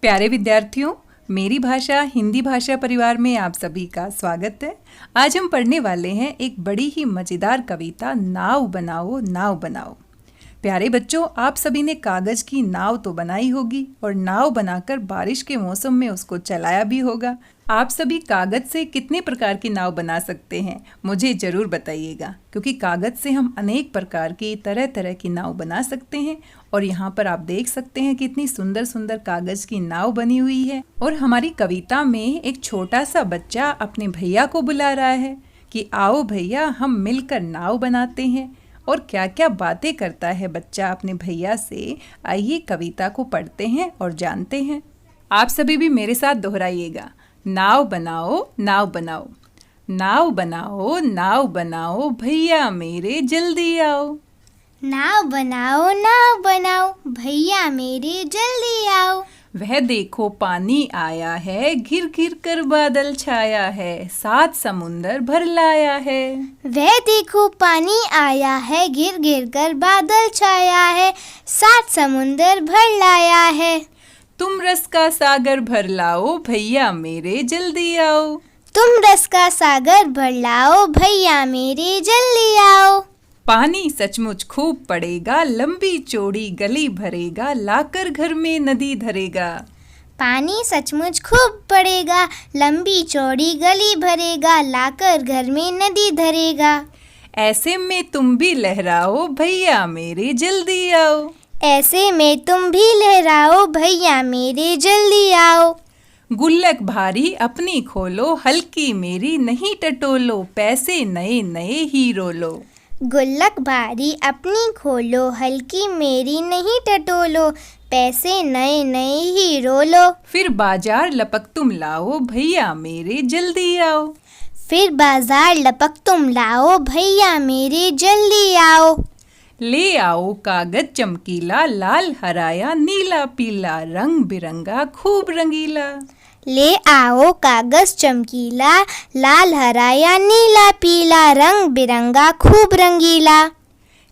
प्यारे विद्यार्थियों, मेरी भाषा हिंदी भाषा परिवार में आप सभी का स्वागत है। आज हम पढ़ने वाले हैं एक बड़ी ही मज़ेदार कविता, नाव बनाओ नाव बनाओ। प्यारे बच्चों, आप सभी ने कागज़ की नाव तो बनाई होगी और नाव बनाकर बारिश के मौसम में उसको चलाया भी होगा। आप सभी कागज़ से कितने प्रकार की नाव बना सकते हैं, मुझे ज़रूर बताइएगा, क्योंकि कागज़ से हम अनेक प्रकार की तरह तरह की नाव बना सकते हैं। और यहाँ पर आप देख सकते हैं कितनी सुंदर सुंदर कागज़ की नाव बनी हुई है। और हमारी कविता में एक छोटा सा बच्चा अपने भैया को बुला रहा है कि आओ भैया, हम मिलकर नाव बनाते हैं। और क्या क्या बातें करता है बच्चा अपने भैया से, आइए कविता को पढ़ते हैं और जानते हैं। आप सभी भी मेरे साथ दोहराइएगा, नाव बनाओ नाव बनाओ, नाव बनाओ नाव बनाओ, भैया मेरे जल्दी आओ। नाव बनाओ भैया मेरे जल्दी आओ। वह देखो पानी आया है, घिर घिर कर बादल छाया है, सात समुंदर भर लाया है। वह देखो पानी आया है, घिर घिर कर बादल छाया है, सात समुंदर भर लाया है। तुम रस का सागर भर लाओ, भैया मेरे जल्दी आओ। तुम रस का सागर भर लाओ, भैया मेरे जल्दी आओ। पानी सचमुच खूब पड़ेगा, लंबी चौड़ी गली भरेगा, लाकर घर में नदी धरेगा। पानी सचमुच खूब पड़ेगा, लंबी चौड़ी गली भरेगा, लाकर घर में नदी धरेगा। ऐसे में तुम भी लहराओ, भैया मेरे जल्दी आओ। ऐसे में तुम भी लहराओ, भैया मेरे जल्दी आओ। गुल्लक भारी अपनी खोलो, हल्की मेरी नहीं टटोलो, पैसे नए नए हीरो लो। गुल्लक भारी अपनी खोलो, हल्की मेरी नहीं टटोलो, पैसे नए नए हीरो लो। फिर बाजार लपक तुम लाओ, भैया मेरे जल्दी आओ। फिर बाजार लपक तुम लाओ, भैया मेरे जल्दी आओ। ले आओ कागज चमकीला, लाल हराया नीला पीला, रंग बिरंगा खूब रंगीला। ले आओ कागज चमकीला, लाल हरा या नीला पीला, रंग बिरंगा खूब रंगीला।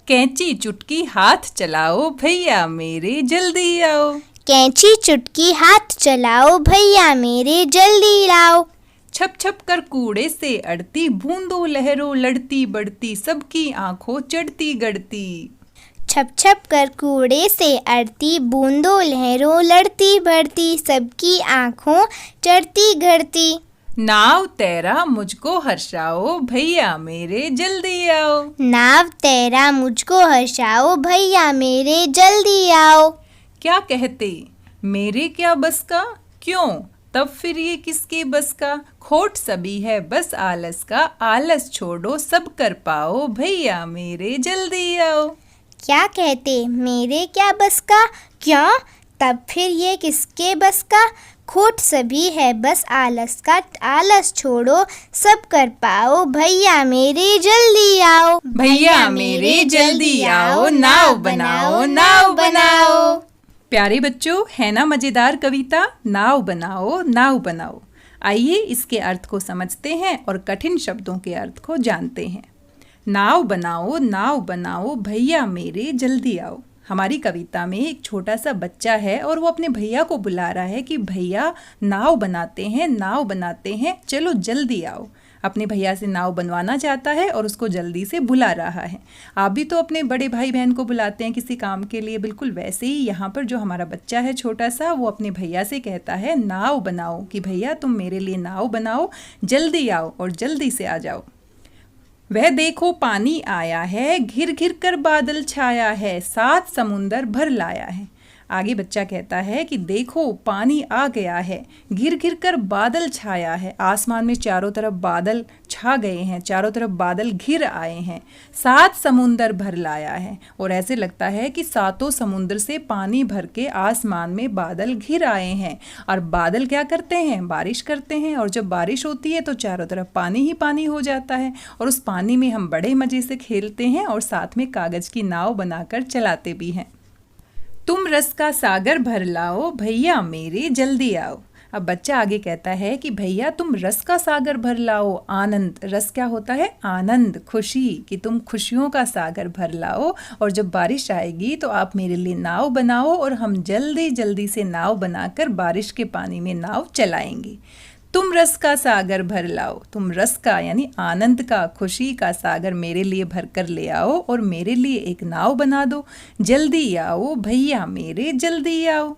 कैंची चुटकी हाथ चलाओ, भैया मेरे जल्दी आओ। कैंची चुटकी हाथ चलाओ, भैया मेरे जल्दी आओ। छप छप कर कूड़े से अड़ती, बूंदों लहरों लड़ती बढ़ती, सबकी आंखों चढ़ती गढ़ती। छप छप कर कूड़े से अड़ती, बूंदों लहरों लड़ती बढ़ती, सबकी आंखों चढ़ती घड़ती। नाव तैरा मुझको हर्षाओ, भैया मेरे जल्दी आओ। नाव तैरा मुझको हर्षाओ, भैया मेरे जल्दी आओ। क्या कहते मेरे क्या बस का, क्यों तब फिर ये किसके बस का, खोट सभी है बस आलस का, आलस छोड़ो सब कर पाओ, भैया मेरे जल्दी आओ। क्या कहते मेरे क्या बस का, क्यों तब फिर ये किसके बस का, खोट सभी है बस आलस का, आलस छोड़ो सब कर पाओ, भैया मेरे जल्दी आओ। भैया मेरे जल्दी आओ, नाव बनाओ नाव बनाओ। प्यारे बच्चों, है ना मजेदार कविता, नाव बनाओ नाव बनाओ। आइए इसके अर्थ को समझते हैं और कठिन शब्दों के अर्थ को जानते हैं। नाव बनाओ भैया मेरे जल्दी आओ। हमारी कविता में एक छोटा सा बच्चा है और वो अपने भैया को बुला रहा है कि भैया नाव बनाते हैं, चलो जल्दी आओ। अपने भैया से नाव बनवाना चाहता है और उसको जल्दी से बुला रहा है। आप भी तो अपने बड़े भाई बहन को बुलाते हैं किसी काम के लिए, बिल्कुल वैसे ही यहाँ पर जो हमारा बच्चा है छोटा सा, वो अपने भैया से कहता है नाव बनाओ, कि भैया तुम मेरे लिए नाव बनाओ, जल्दी आओ और जल्दी से आ जाओ। वह देखो पानी आया है, घिर घिर कर बादल छाया है, सात समुंदर भर लाया है। आगे बच्चा कहता है कि देखो पानी आ गया है, घिर घिर कर बादल छाया है, आसमान में चारों तरफ बादल छा गए हैं, चारों तरफ बादल घिर आए हैं, सात समुंदर भर लाया है। और ऐसे लगता है कि सातों समुंदर से पानी भर के आसमान में बादल घिर आए हैं। और बादल क्या करते हैं, बारिश करते हैं, और जब बारिश होती है तो चारों तरफ पानी ही पानी हो जाता है, और उस पानी में हम बड़े मज़े से खेलते हैं और साथ में कागज़ की नाव बनाकर चलाते भी हैं। तुम रस का सागर भर लाओ, भैया मेरे जल्दी आओ। अब बच्चा आगे कहता है कि भैया तुम रस का सागर भर लाओ, आनंद। रस क्या होता है? आनंद, खुशी, कि तुम खुशियों का सागर भर लाओ और जब बारिश आएगी तो आप मेरे लिए नाव बनाओ और हम जल्दी जल्दी से नाव बनाकर बारिश के पानी में नाव चलाएंगे। तुम रस का सागर भर लाओ, तुम रस का यानी आनंद का, खुशी का सागर मेरे लिए भर कर ले आओ और मेरे लिए एक नाव बना दो। जल्दी आओ भैया मेरे, जल्दी आओ।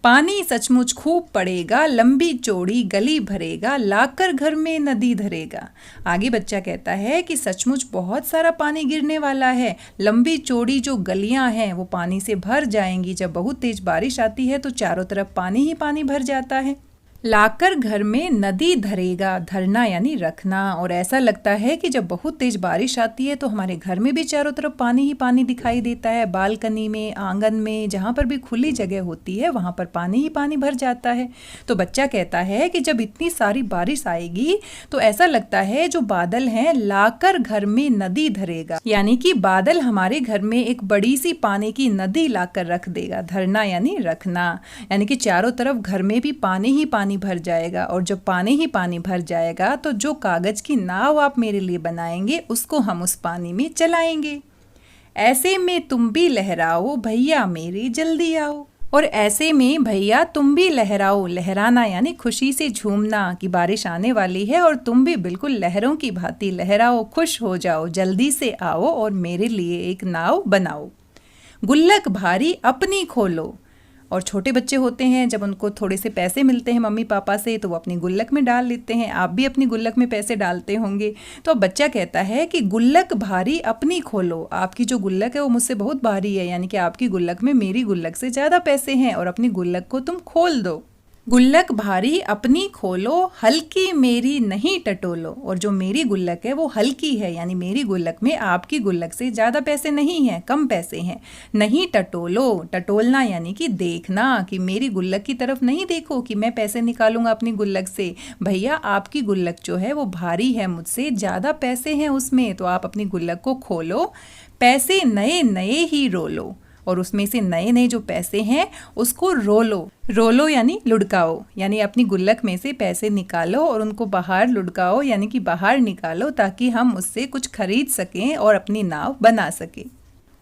पानी सचमुच खूब पड़ेगा, लंबी चौड़ी गली भरेगा, लाकर घर में नदी धरेगा। आगे बच्चा कहता है कि सचमुच बहुत सारा पानी गिरने वाला है, लंबी चौड़ी जो गलियां हैं वो पानी से भर जाएंगी। जब बहुत तेज बारिश आती है तो चारों तरफ पानी ही पानी भर जाता है। लाकर घर में नदी धरेगा, धरना यानी रखना। और ऐसा लगता है कि जब बहुत तेज बारिश आती है तो हमारे घर में भी चारों तरफ पानी ही पानी दिखाई देता है। बालकनी में, आंगन में, जहाँ पर भी खुली जगह होती है वहाँ पर पानी ही पानी भर जाता है। तो बच्चा कहता है कि जब इतनी सारी बारिश आएगी तो ऐसा लगता है जो बादल हैं लाकर घर में नदी धरेगा, यानी कि बादल हमारे घर में एक बड़ी सी पानी की नदी लाकर रख देगा। धरना यानी रखना, यानी कि चारों तरफ घर में भी पानी ही पानी भर जाएगा। और जब पानी ही पानी भर जाएगा तो जो कागज की नाव आप मेरे लिए बनाएंगे उसको हम उस पानी में चलाएंगे। ऐसे में तुम भी लहराओ भैया मेरे, जल्दी आओ। और ऐसे में भैया तुम भी लहराओ, लहराना यानी खुशी से झूमना कि बारिश आने वाली है और तुम भी बिल्कुल लहरों की भांति लहराओ, खुश हो जाओ, जल्दी से आओ और मेरे लिए एक नाव बनाओ। गुल्लक भारी अपनी खोलो। और छोटे बच्चे होते हैं, जब उनको थोड़े से पैसे मिलते हैं मम्मी पापा से तो वो अपनी गुल्लक में डाल लेते हैं। आप भी अपनी गुल्लक में पैसे डालते होंगे। तो अब बच्चा कहता है कि गुल्लक भारी अपनी खोलो, आपकी जो गुल्लक है वो मुझसे बहुत भारी है, यानी कि आपकी गुल्लक में मेरी गुल्लक से ज़्यादा पैसे हैं और अपनी गुल्लक को तुम खोल दो। गुल्लक भारी अपनी खोलो, हल्की मेरी नहीं टटोलो। और जो मेरी गुल्लक है वो हल्की है, यानी मेरी गुल्लक में आपकी गुल्लक से ज़्यादा पैसे नहीं हैं, कम पैसे हैं। नहीं टटोलो, टटोलना यानी कि देखना, कि मेरी गुल्लक की तरफ नहीं देखो कि मैं पैसे निकालूंगा अपनी गुल्लक से। भैया आपकी गुल्लक जो है वो भारी है, मुझसे ज़्यादा पैसे हैं उसमें, तो आप अपनी गुल्लक को खोलो, पैसे नए नए ही रोलो। और उसमें से नए नए जो पैसे हैं उसको रोलो। रोलो यानी लुढ़काओ, यानी अपनी गुल्लक में से पैसे निकालो और उनको बाहर लुढ़काओ, यानी कि बाहर निकालो ताकि हम उससे कुछ खरीद सकें और अपनी नाव बना सकें।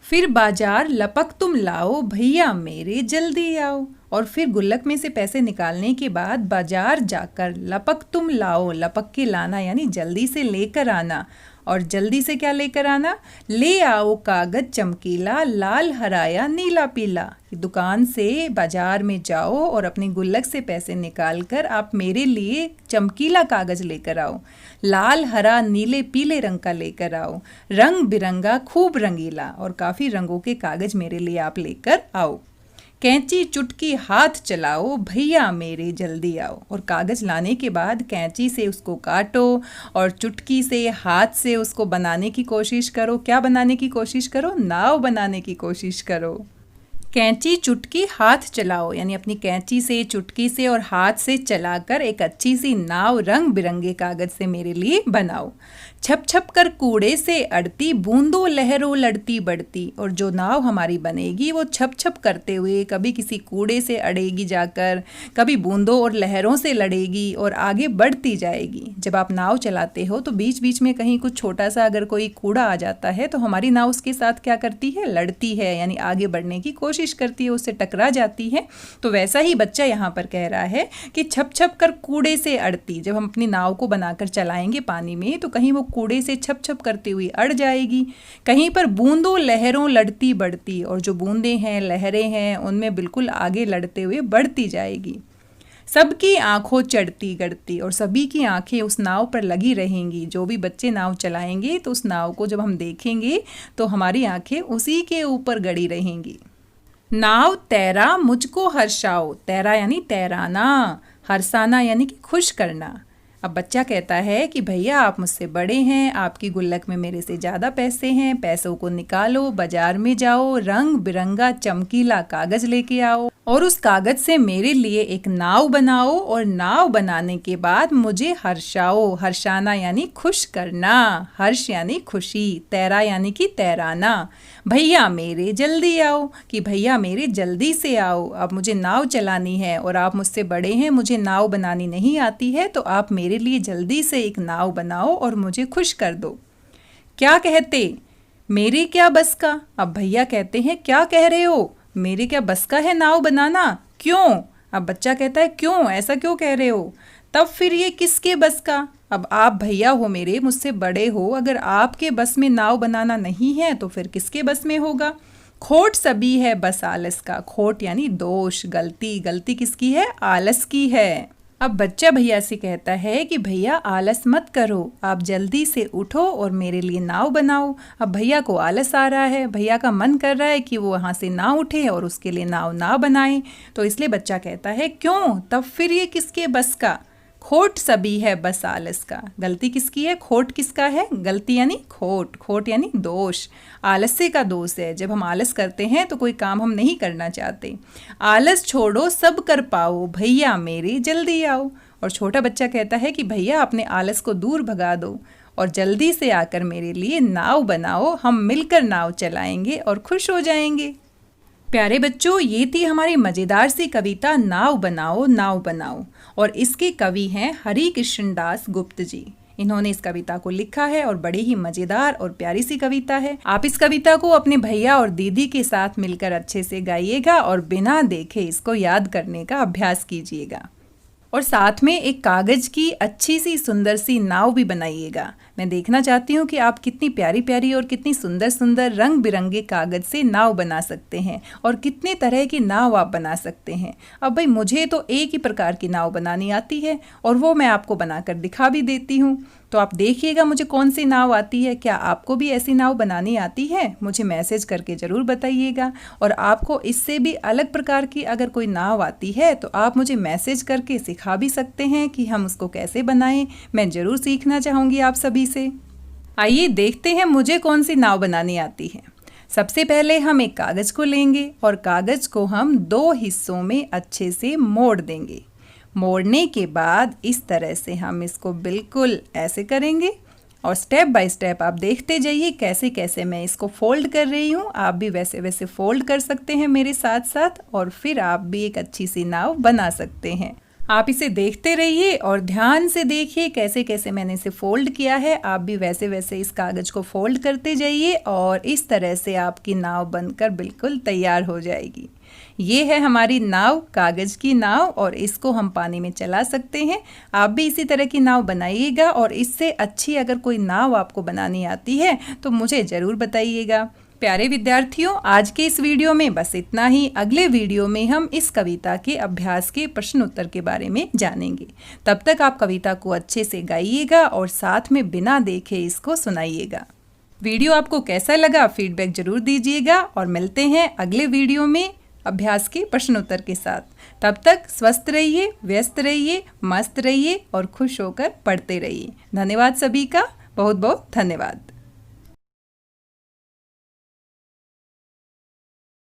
फिर बाजार लपक तुम लाओ भैया मेरे, जल्दी आओ। और फिर गुल्लक में से पैसे निकालने के बाद बाजार जाकर लपक तुम लाओ, लपक के लाना यानी जल्दी से लेकर आना। और जल्दी से क्या लेकर आना? ले आओ कागज चमकीला, लाल हरा या नीला पीला। दुकान से बाजार में जाओ और अपनी गुल्लक से पैसे निकाल कर आप मेरे लिए चमकीला कागज लेकर आओ, लाल हरा नीले पीले रंग का लेकर आओ, रंग बिरंगा खूब रंगीला, और काफ़ी रंगों के कागज मेरे लिए आप लेकर आओ। कैंची चुटकी हाथ चलाओ भैया मेरे, जल्दी आओ। और कागज़ लाने के बाद कैंची से उसको काटो और चुटकी से, हाथ से उसको बनाने की कोशिश करो। क्या बनाने की कोशिश करो? नाव बनाने की कोशिश करो। कैंची चुटकी हाथ चलाओ, यानी अपनी कैंची से, चुटकी से और हाथ से चलाकर एक अच्छी सी नाव रंग बिरंगे कागज से मेरे लिए बनाओ। छप छप कर कूड़े से अड़ती, बूंदों लहरों लड़ती बढ़ती। और जो नाव हमारी बनेगी वो छप छप करते हुए कभी किसी कूड़े से अड़ेगी जाकर, कभी बूंदों और लहरों से लड़ेगी और आगे बढ़ती जाएगी। जब आप नाव चलाते हो तो बीच बीच में कहीं कुछ छोटा सा अगर कोई कूड़ा आ जाता है तो हमारी नाव उसके साथ क्या करती है? लड़ती है, यानी आगे बढ़ने की कोशिश करती है, उससे टकरा जाती है। तो वैसा ही बच्चा यहाँ पर कह रहा है कि छप छप कर कूड़े से अड़ती। जब हम अपनी नाव को बनाकर चलाएंगे पानी में तो कहीं वो कूड़े से छप छप करती हुई अड़ जाएगी, कहीं पर बूंदों लहरों लड़ती बढ़ती, और जो बूंदें हैं, लहरें हैं, उनमें बिल्कुल आगे लड़ते हुए बढ़ती जाएगी। सबकी आंखों चढ़ती गढ़ती, और सभी की आंखें उस नाव पर लगी रहेंगी। जो भी बच्चे नाव चलाएंगे तो उस नाव को जब हम देखेंगे तो हमारी आंखें उसी के ऊपर गड़ी रहेंगी। नाव तैरा मुझको हर्षाओ, तैरा यानी तैराना, हर्षाना यानी कि खुश करना। अब बच्चा कहता है कि भैया आप मुझसे बड़े हैं, आपकी गुल्लक में मेरे से ज़्यादा पैसे हैं, पैसों को निकालो, बाजार में जाओ, रंग बिरंगा चमकीला कागज लेके आओ और उस कागज से मेरे लिए एक नाव बनाओ और नाव बनाने के बाद मुझे हर्षाओ। हर्षाना यानी खुश करना, हर्ष यानी खुशी, तैरा यानी कि तैराना। भैया मेरे जल्दी आओ, कि भैया मेरे जल्दी से आओ, अब मुझे नाव चलानी है और आप मुझसे बड़े हैं, मुझे नाव बनानी नहीं आती है, तो आप मेरे लिए जल्दी से एक नाव बनाओ और मुझे खुश कर दो। क्या कहते? मेरे क्या बस का। अब भैया कहते हैं क्या कह रहे हो, मेरे क्या बस का है नाव बनाना, क्यों? अब बच्चा कहता है क्यों, ऐसा क्यों कह रहे हो? तब फिर ये किसके बस का? अब आप भैया हो मेरे, मुझसे बड़े हो, अगर आपके बस में नाव बनाना नहीं है तो फिर किसके बस में होगा? खोट सभी है बस आलस का। खोट यानी दोष, गलती। गलती किसकी है? आलस की है। अब बच्चा भैया से कहता है कि भैया आलस मत करो, आप जल्दी से उठो और मेरे लिए नाव बनाओ। अब भैया को आलस आ रहा है, भैया का मन कर रहा है कि वो वहाँ से ना उठे और उसके लिए नाव ना बनाए, तो इसलिए बच्चा कहता है क्यों? तब फिर ये किसके बस का? खोट सभी है बस आलस का। गलती किसकी है? खोट किसका है? गलती यानी खोट, खोट यानी दोष, आलस्य का दोष है। जब हम आलस करते हैं तो कोई काम हम नहीं करना चाहते। आलस छोड़ो सब कर पाओ, भैया मेरे जल्दी आओ। और छोटा बच्चा कहता है कि भैया अपने आलस को दूर भगा दो और जल्दी से आकर मेरे लिए नाव बनाओ, हम मिलकर नाव चलाएंगे और खुश हो जाएंगे। प्यारे बच्चों, ये थी हमारी मज़ेदार सी कविता नाव बनाओ नाव बनाओ, और इसके कवि हैं हरि कृष्ण दास गुप्त जी। इन्होंने इस कविता को लिखा है और बड़ी ही मज़ेदार और प्यारी सी कविता है। आप इस कविता को अपने भैया और दीदी के साथ मिलकर अच्छे से गाइएगा और बिना देखे इसको याद करने का अभ्यास कीजिएगा। और साथ में एक कागज़ की अच्छी सी सुंदर सी नाव भी बनाइएगा। मैं देखना चाहती हूँ कि आप कितनी प्यारी प्यारी और कितनी सुंदर सुंदर रंग बिरंगे कागज़ से नाव बना सकते हैं और कितने तरह की नाव आप बना सकते हैं। अब भाई मुझे तो एक ही प्रकार की नाव बनानी आती है और वो मैं आपको बनाकर दिखा भी देती हूँ, तो आप देखिएगा मुझे कौन सी नाव आती है। क्या आपको भी ऐसी नाव बनानी आती है? मुझे मैसेज करके ज़रूर बताइएगा। और आपको इससे भी अलग प्रकार की अगर कोई नाव आती है तो आप मुझे मैसेज करके सिखा भी सकते हैं कि हम उसको कैसे बनाएं। मैं ज़रूर सीखना चाहूँगी आप सभी से। आइए देखते हैं मुझे कौन सी नाव बनानी आती है। सबसे पहले हम एक कागज़ को लेंगे और कागज़ को हम 2 हिस्सों में अच्छे से मोड़ देंगे। मोड़ने के बाद इस तरह से हम इसको बिल्कुल ऐसे करेंगे और स्टेप बाय स्टेप आप देखते जाइए कैसे कैसे मैं इसको फोल्ड कर रही हूँ। आप भी वैसे वैसे फोल्ड कर सकते हैं मेरे साथ साथ और फिर आप भी एक अच्छी सी नाव बना सकते हैं। आप इसे देखते रहिए और ध्यान से देखिए कैसे कैसे मैंने इसे फोल्ड किया है। आप भी वैसे वैसे इस कागज़ को फोल्ड करते जाइए और इस तरह से आपकी नाव बनकर बिल्कुल तैयार हो जाएगी। ये है हमारी नाव, कागज़ की नाव, और इसको हम पानी में चला सकते हैं। आप भी इसी तरह की नाव बनाइएगा और इससे अच्छी अगर कोई नाव आपको बनानी आती है तो मुझे ज़रूर बताइएगा। प्यारे विद्यार्थियों, आज के इस वीडियो में बस इतना ही। अगले वीडियो में हम इस कविता के अभ्यास के प्रश्न उत्तर के बारे में जानेंगे। तब तक आप कविता को अच्छे से गाइएगा और साथ में बिना देखे इसको सुनाइएगा। वीडियो आपको कैसा लगा फीडबैक जरूर दीजिएगा और मिलते हैं अगले वीडियो में अभ्यास के प्रश्न उत्तर के साथ। तब तक स्वस्थ रहिए, व्यस्त रहिए, मस्त रहिए और खुश होकर पढ़ते रहिए। धन्यवाद सभी का, बहुत बहुत धन्यवाद।